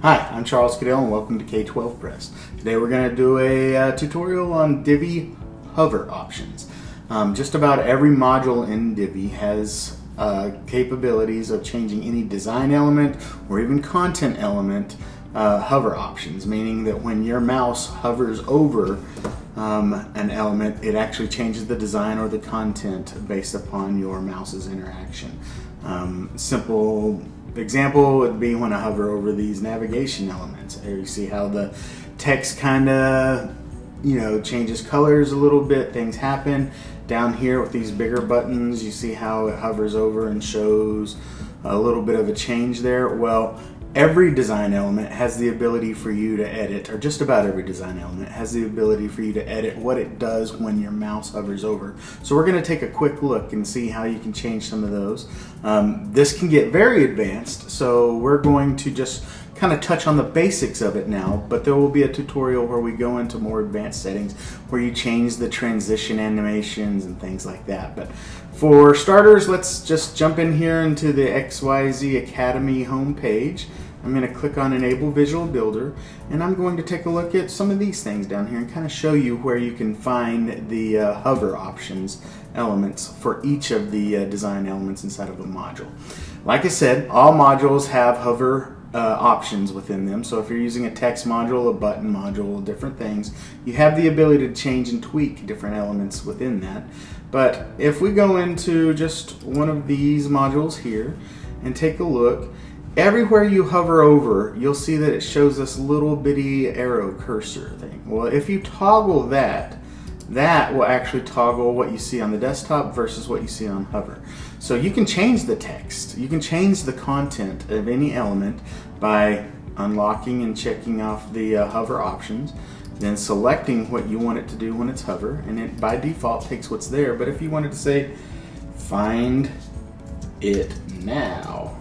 Hi, I'm Charles Cadell and welcome to K12Press. Today we're going to do a tutorial on Divi Hover Options. Just about every module in Divi has capabilities of changing any design element or even content element hover options, meaning that when your mouse hovers over an element, it actually changes the design or the content based upon your mouse's interaction. Simple example would be when I hover over these navigation elements. Here you see how the text kind of, changes colors a little bit. Things happen. Down here with these bigger buttons, you see how it hovers over and shows a little bit of a change there. Well, every design element has the ability for you to edit, or just about every design element has the ability for you to edit what it does when your mouse hovers over. So we're going to take a quick look and see how you can change some of those. This can get very advanced, so we're going to just kind of touch on the basics of it now, but there will be a tutorial where we go into more advanced settings where you change the transition animations and things like that. But for starters, let's just jump in here into the XYZ Academy homepage. I'm going to click on Enable Visual Builder, and I'm going to take a look at some of these things down here and kind of show you where you can find the hover options elements for each of the design elements inside of a module. Like I said, all modules have hover options within them. So if you're using a text module, a button module, different things, you have the ability to change and tweak different elements within that. But if we go into just one of these modules here and take a look, everywhere you hover over, you'll see that it shows this little bitty arrow cursor thing. Well, if you toggle that, that will actually toggle what you see on the desktop versus what you see on hover. So you can change the text, you can change the content of any element by unlocking and checking off the hover options, then selecting what you want it to do when it's hover, and it by default takes what's there. But if you wanted to say find it now,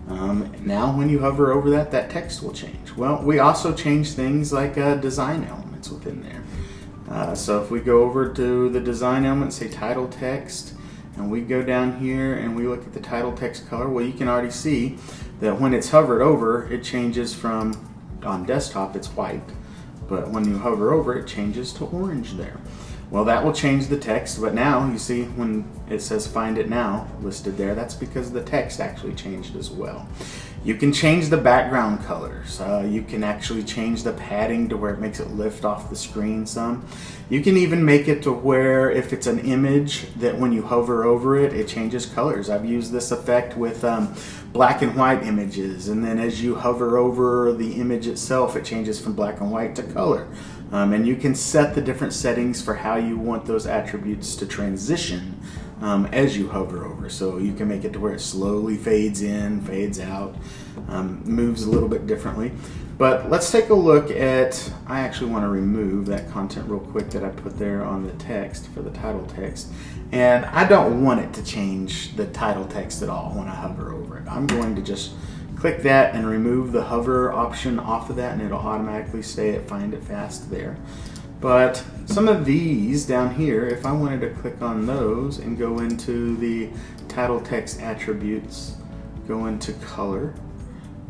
now when you hover over that, that text will change. Well, we also change things like design elements within there. So if we go over to the design element, say title text, and we go down here and we look at the title text color, well, you can already see that when it's hovered over, it changes from, on desktop it's white, but when you hover over, it changes to orange there. Well, that will change the text, but now you see when it says find it now listed there, that's because the text actually changed as well. You can change the background colors. You can actually change the padding to where it makes it lift off the screen some. You can even make it to where if it's an image that when you hover over it, it changes colors. I've used this effect with black and white images, and then as you hover over the image itself, it changes from black and white to color. And you can set the different settings for how you want those attributes to transition as you hover over. So you can make it to where it slowly fades in, fades out, moves a little bit differently. But let's take a look at, I actually want to remove that content real quick that I put there on the text for the title text. And I don't want it to change the title text at all when I hover over it. I'm going to just click that and remove the hover option off of that, and it'll automatically stay at find it fast there. But some of these down here, if I wanted to click on those and go into the title text attributes, go into color,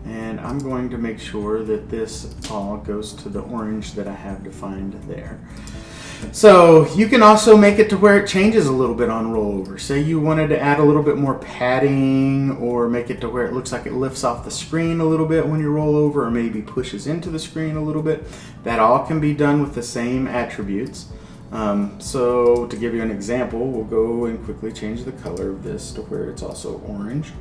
and I'm going to make sure that this all goes to the orange that I have defined there. So you can also make it to where it changes a little bit on rollover. Say you wanted to add a little bit more padding, or make it to where it looks like it lifts off the screen a little bit when you roll over, or maybe pushes into the screen a little bit. That all can be done with the same attributes. So to give you an example, we'll go and quickly change the color of this to where it's also orange.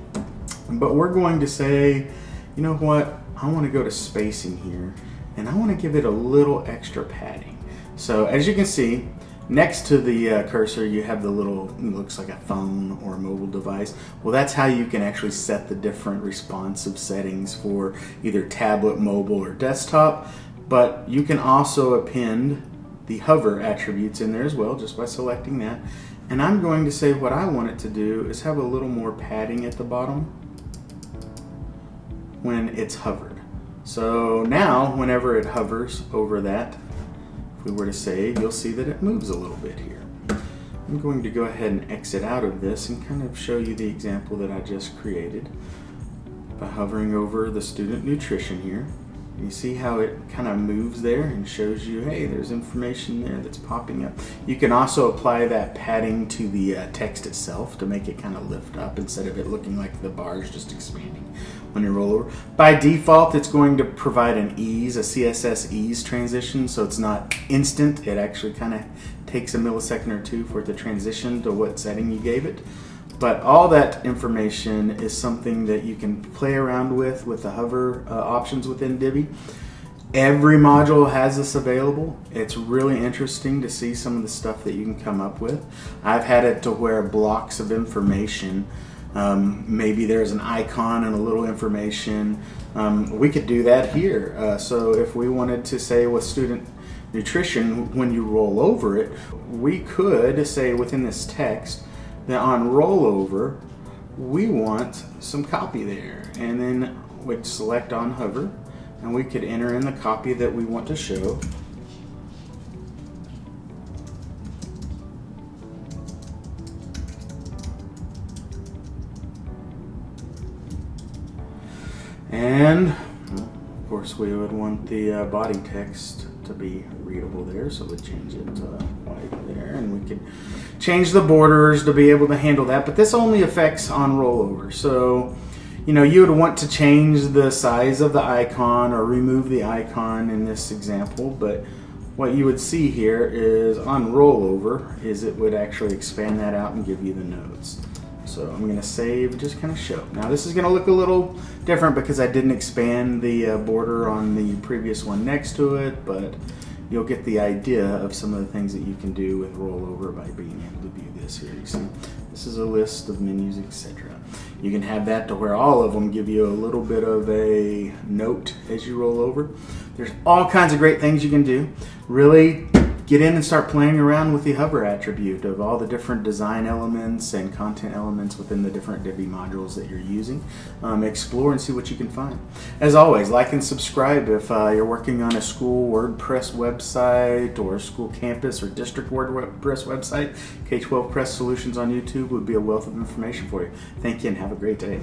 But we're going to say, you know what, I want to go to spacing here, and I want to give it a little extra padding. So as you can see, next to the cursor you have the little, it looks like a phone or a mobile device. Well, that's how you can actually set the different responsive settings for either tablet, mobile, or desktop. But you can also append the hover attributes in there as well, just by selecting that. And I'm going to say what I want it to do is have a little more padding at the bottom when it's hovered. So now whenever it hovers over that, if we were to save, you'll see that it moves a little bit here. I'm going to go ahead and exit out of this and kind of show you the example that I just created by hovering over the student nutrition here. You see how it kind of moves there and shows you, hey, there's information there that's popping up. You can also apply that padding to the text itself to make it kind of lift up instead of it looking like the bar is just expanding when you roll over. By default, it's going to provide an ease, a CSS ease transition, so it's not instant. It actually kind of takes a millisecond or two for it to transition to what setting you gave it. But all that information is something that you can play around with the hover options within Divi. Every module has this available. It's really interesting to see some of the stuff that you can come up with. I've had it to where blocks of information, maybe there's an icon and a little information. We could do that here. So if we wanted to say with student nutrition, when you roll over it, we could say within this text, that on rollover, we want some copy there, and then we'd select on hover, and we could enter in the copy that we want to show. And of course, we would want the body text to be readable there, so we'd change it to white there, and we could change the borders to be able to handle that. But this only affects on rollover, so you know, you would want to change the size of the icon or remove the icon in this example, but what you would see here is on rollover is it would actually expand that out and give you the nodes. So I'm going to save, just kind of show. Now this is going to look a little different because I didn't expand the border on the previous one next to it, but you'll get the idea of some of the things that you can do with rollover by being able to view this here. You see, this is a list of menus, etc. You can have that to where all of them give you a little bit of a note as you roll over. There's all kinds of great things you can do. Really get in and start playing around with the hover attribute of all the different design elements and content elements within the different Divi modules that you're using. Explore and see what you can find. As always, like and subscribe if you're working on a school WordPress website or school campus or district WordPress website. K12Press Solutions on YouTube would be a wealth of information for you. Thank you and have a great day.